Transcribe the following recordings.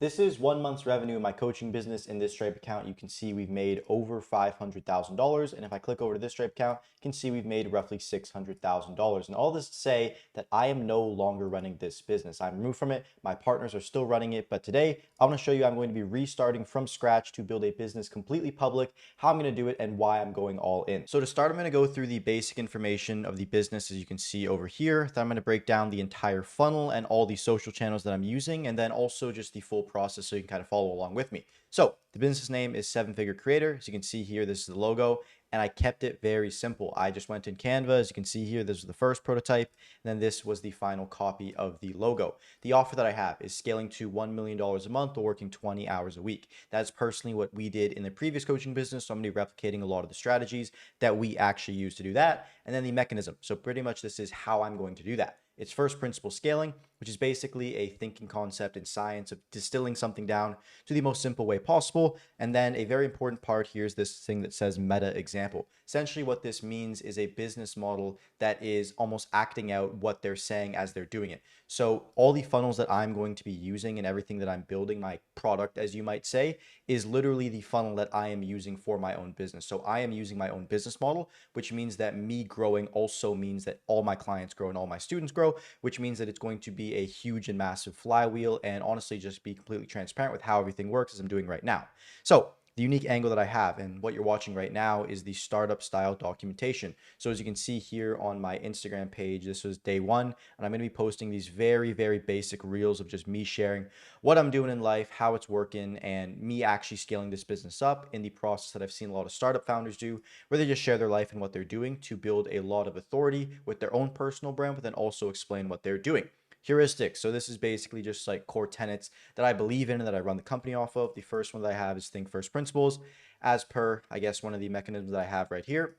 This is 1 month's revenue in my coaching business. In this Stripe account, you can see we've made over $500,000. And if I click over to this Stripe account, you can see we've made roughly $600,000. And all this to say that I am no longer running this business. I'm removed from it. My partners are still running it. But today, I want to show you I'm going to be restarting from scratch to build a business completely public, how I'm going to do it, and why I'm going all in. So to start, I'm going to go through the basic information of the business, as you can see over here. Then I'm going to break down the entire funnel and all the social channels that I'm using, and then also just the full process so you can kind of follow along with me. So the business name is Seven Figure Creator. As you can see here, this is the logo, and I kept it very simple. I just went in Canva. As you can see here, this was the first prototype, and then this was the final copy of the logo. The offer that I have is scaling to $1 million a month or working 20 hours a week. That's personally what we did in the previous coaching business. So I'm going to be replicating a lot of the strategies that we actually use to do that, and then the mechanism. So pretty much this is how I'm going to do that. It's first principle scaling, which is basically a thinking concept in science of distilling something down to the most simple way possible. And then a very important part here is this thing that says meta example. Essentially, what this means is a business model that is almost acting out what they're saying as they're doing it. So all the funnels that I'm going to be using and everything that I'm building, my product, as you might say, is literally the funnel that I am using for my own business. So I am using my own business model, which means that me growing also means that all my clients grow and all my students grow, which means that it's going to be a huge and massive flywheel, and honestly just be completely transparent with how everything works as I'm doing right now. So the unique angle that I have and what you're watching right now is the startup style documentation. So as you can see here on my Instagram page, this was day one, and I'm going to be posting these very, very basic reels of just me sharing what I'm doing in life, how it's working, and me actually scaling this business up in the process that I've seen a lot of startup founders do, where they just share their life and what they're doing to build a lot of authority with their own personal brand, but then also explain what they're doing. Heuristics. So this is basically just like core tenets that I believe in and that I run the company off of. The first one that I have is think first principles, as per, I guess, one of the mechanisms that I have right here.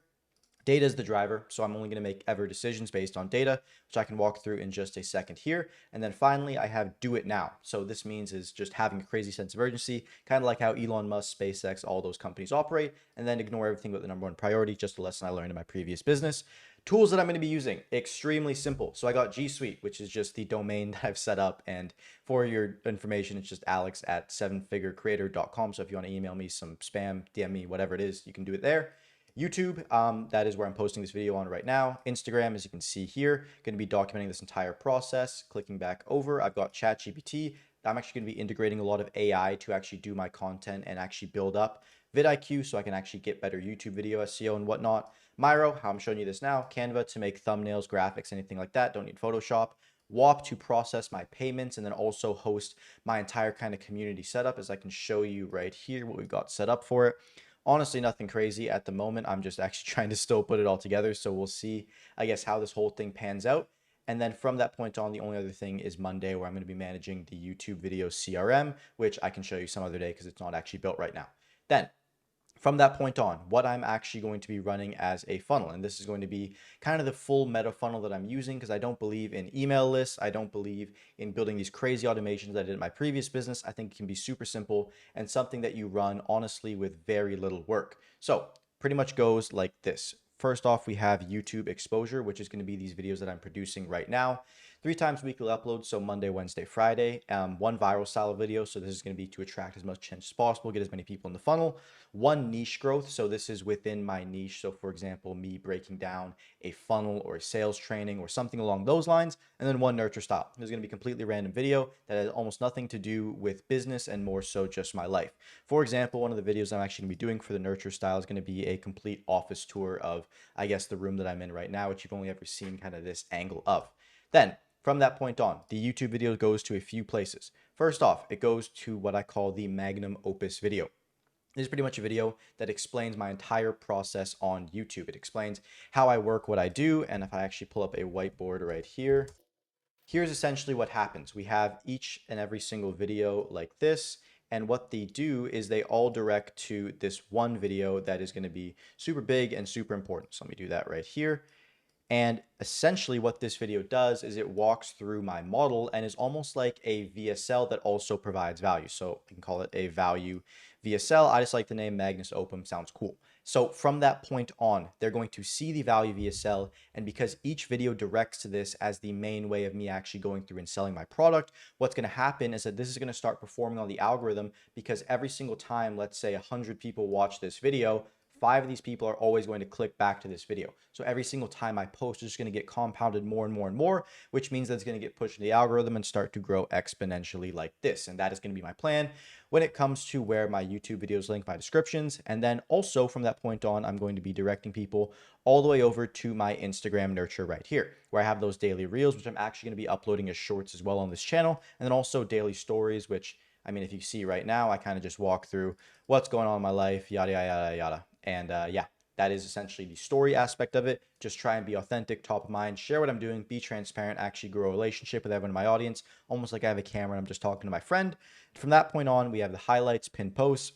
Data is the driver, so I'm only going to make ever decisions based on data, which I can walk through in just a second here. And then finally, I have do it now. So this means is just having a crazy sense of urgency, kind of like how Elon Musk, SpaceX, all those companies operate, and then ignore everything but the number one priority, just a lesson I learned in my previous business. Tools that I'm going to be using, extremely simple. So I got G Suite, which is just the domain that I've set up. And for your information, it's just alex at sevenfigurecreator.com. So if you want to email me some spam, DM me, whatever it is, you can do it there. YouTube, that is where I'm posting this video on right now. Instagram, as you can see here, going to be documenting this entire process. Clicking back over, I've got ChatGPT. I'm actually going to be integrating a lot of AI to actually do my content and actually build up vidIQ so I can actually get better YouTube video SEO and whatnot. Miro, how I'm showing you this now. Canva to make thumbnails, graphics, anything like that. Don't need Photoshop. WAP to process my payments and then also host my entire kind of community setup, as I can show you right here what we've got set up for it. Honestly, nothing crazy at the moment. I'm just actually trying to still put it all together. So we'll see, I guess, how this whole thing pans out. And then from that point on, the only other thing is Monday, where I'm going to be managing the YouTube video CRM, which I can show you some other day because it's not actually built right now. Then from that point on, what I'm actually going to be running as a funnel. And this is going to be kind of the full meta funnel that I'm using, because I don't believe in email lists. I don't believe in building these crazy automations that I did in my previous business. I think it can be super simple and something that you run honestly with very little work. So pretty much goes like this. First off, we have YouTube exposure, which is going to be these videos that I'm producing right now. 3 times weekly uploads, so Monday, Wednesday, Friday. One viral style video, so this is going to be to attract as much attention as possible, get as many people in the funnel. One niche growth, so this is within my niche. So for example, me breaking down a funnel or a sales training or something along those lines. And then one nurture style. This is going to be a completely random video that has almost nothing to do with business and more so just my life. For example, one of the videos I'm actually going to be doing for the nurture style is going to be a complete office tour of, I guess, the room that I'm in right now, which you've only ever seen kind of this angle of. Then from that point on, the YouTube video goes to a few places. First off, it goes to what I call the magnum opus video. This is pretty much a video that explains my entire process on YouTube. It explains how I work, what I do, and if I actually pull up a whiteboard right here, here's essentially what happens. We have each and every single video like this, and what they do is they all direct to this one video that is going to be super big and super important. So let me do that right here. And essentially what this video does is it walks through my model and is almost like a VSL that also provides value. So you can call it a value VSL. I just like the name Magnus Opum, sounds cool. So from that point on, they're going to see the value of ESL. And because each video directs to this as the main way of me actually going through and selling my product, what's going to happen is that this is going to start performing on the algorithm, because every single time, let's say 100 people watch this video, 5 of these people are always going to click back to this video. So every single time I post, it's just going to get compounded more and more and more, which means that it's going to get pushed in the algorithm and start to grow exponentially like this. And that is going to be my plan when it comes to where my YouTube videos link my descriptions. And then also from that point on, I'm going to be directing people all the way over to my Instagram nurture right here, where I have those daily reels, which I'm actually going to be uploading as shorts as well on this channel. And then also daily stories, which, I mean, if you see right now, I kind of just walk through what's going on in my life, yada, yada, yada, yada. And yeah, that is essentially the story aspect of it. Just try and be authentic, top of mind, share what I'm doing, be transparent, actually grow a relationship with everyone in my audience, almost like I have a camera and I'm just talking to my friend. From that point on, we have the highlights, pinned posts,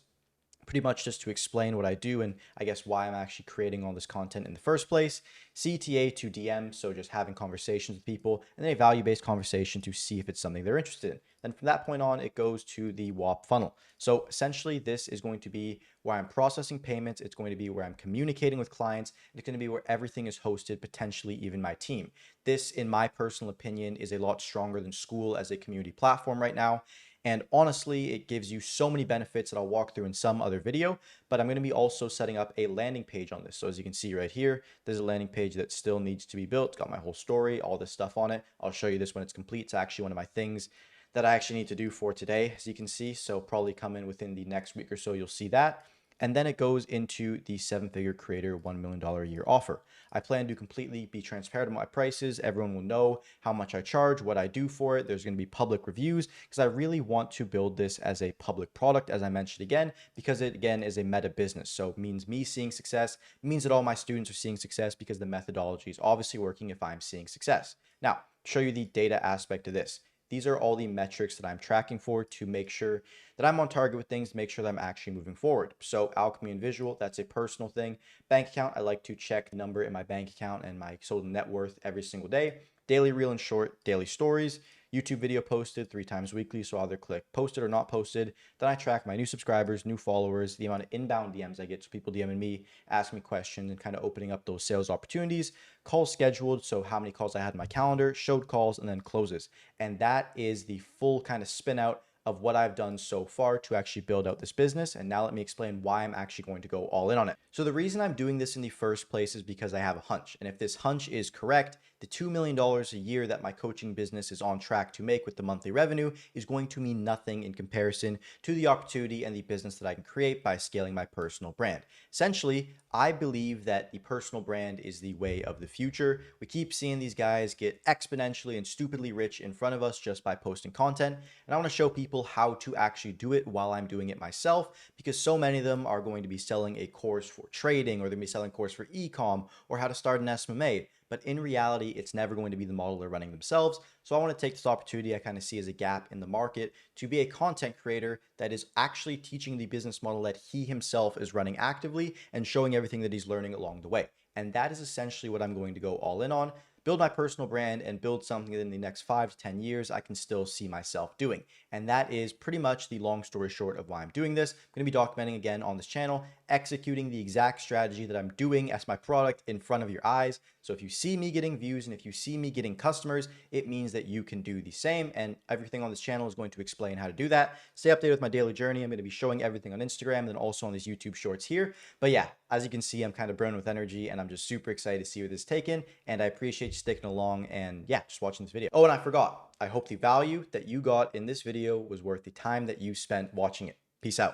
pretty much just to explain what I do and I guess why I'm actually creating all this content in the first place. CTA to DM, so just having conversations with people, and then a value-based conversation to see if it's something they're interested in. Then from that point on, it goes to the WAP funnel. So essentially, this is going to be where I'm processing payments. It's going to be where I'm communicating with clients. It's going to be where everything is hosted, potentially even my team. This, in my personal opinion, is a lot stronger than Skool as a community platform right now. And honestly, it gives you so many benefits that I'll walk through in some other video, but I'm going to be also setting up a landing page on this. So as you can see right here, there's a landing page that still needs to be built. It's got my whole story, all this stuff on it. I'll show you this when it's complete. It's actually one of my things that I actually need to do for today, as you can see. So probably come in within the next week or so, you'll see that. And then it goes into the 7-figure creator $1 million a year offer. I plan to completely be transparent on my prices. Everyone will know how much I charge, what I do for it. There's going to be public reviews because I really want to build this as a public product, as I mentioned again, because it again is a meta business. So it means me seeing success, means that all my students are seeing success because the methodology is obviously working if I'm seeing success. Now, show you the data aspect of this. These are all the metrics that I'm tracking for to make sure that I'm on target with things, make sure that I'm actually moving forward. So Alchemy and Visual, that's a personal thing. Bank account, I like to check the number in my bank account and my total net worth every single day. Daily reel and short, daily stories. YouTube video posted 3 times weekly, so either click posted or not posted. Then I track my new subscribers, new followers, the amount of inbound DMs I get, so people DMing me, asking me questions, and kind of opening up those sales opportunities. Calls scheduled, so how many calls I had in my calendar, showed calls, and then closes. And that is the full kind of spin out of what I've done so far to actually build out this business. And now let me explain why I'm actually going to go all in on it. So the reason I'm doing this in the first place is because I have a hunch. And if this hunch is correct, the $2 million a year that my coaching business is on track to make with the monthly revenue is going to mean nothing in comparison to the opportunity and the business that I can create by scaling my personal brand. Essentially, I believe that the personal brand is the way of the future. We keep seeing these guys get exponentially and stupidly rich in front of us just by posting content. And I want to show people how to actually do it while I'm doing it myself, because so many of them are going to be selling a course for trading, or they're going to be selling a course for e-com or how to start an SMA. But in reality, it's never going to be the model they're running themselves. So I want to take this opportunity I kind of see as a gap in the market to be a content creator that is actually teaching the business model that he himself is running actively and showing everything that he's learning along the way. And that is essentially what I'm going to go all in on. Build my personal brand and build something that in the next 5 to 10 years I can still see myself doing. And that is pretty much the long story short of why I'm doing this. I'm going to be documenting again on this channel, executing the exact strategy that I'm doing as my product in front of your eyes. So if you see me getting views and if you see me getting customers, it means that you can do the same. And everything on this channel is going to explain how to do that. Stay updated with my daily journey. I'm going to be showing everything on Instagram and then also on these YouTube shorts here. But yeah, as you can see, I'm kind of burning with energy and I'm just super excited to see where this is taken. And I appreciate you sticking along and yeah, just watching this video. Oh, and I forgot. I hope the value that you got in this video was worth the time that you spent watching it. Peace out.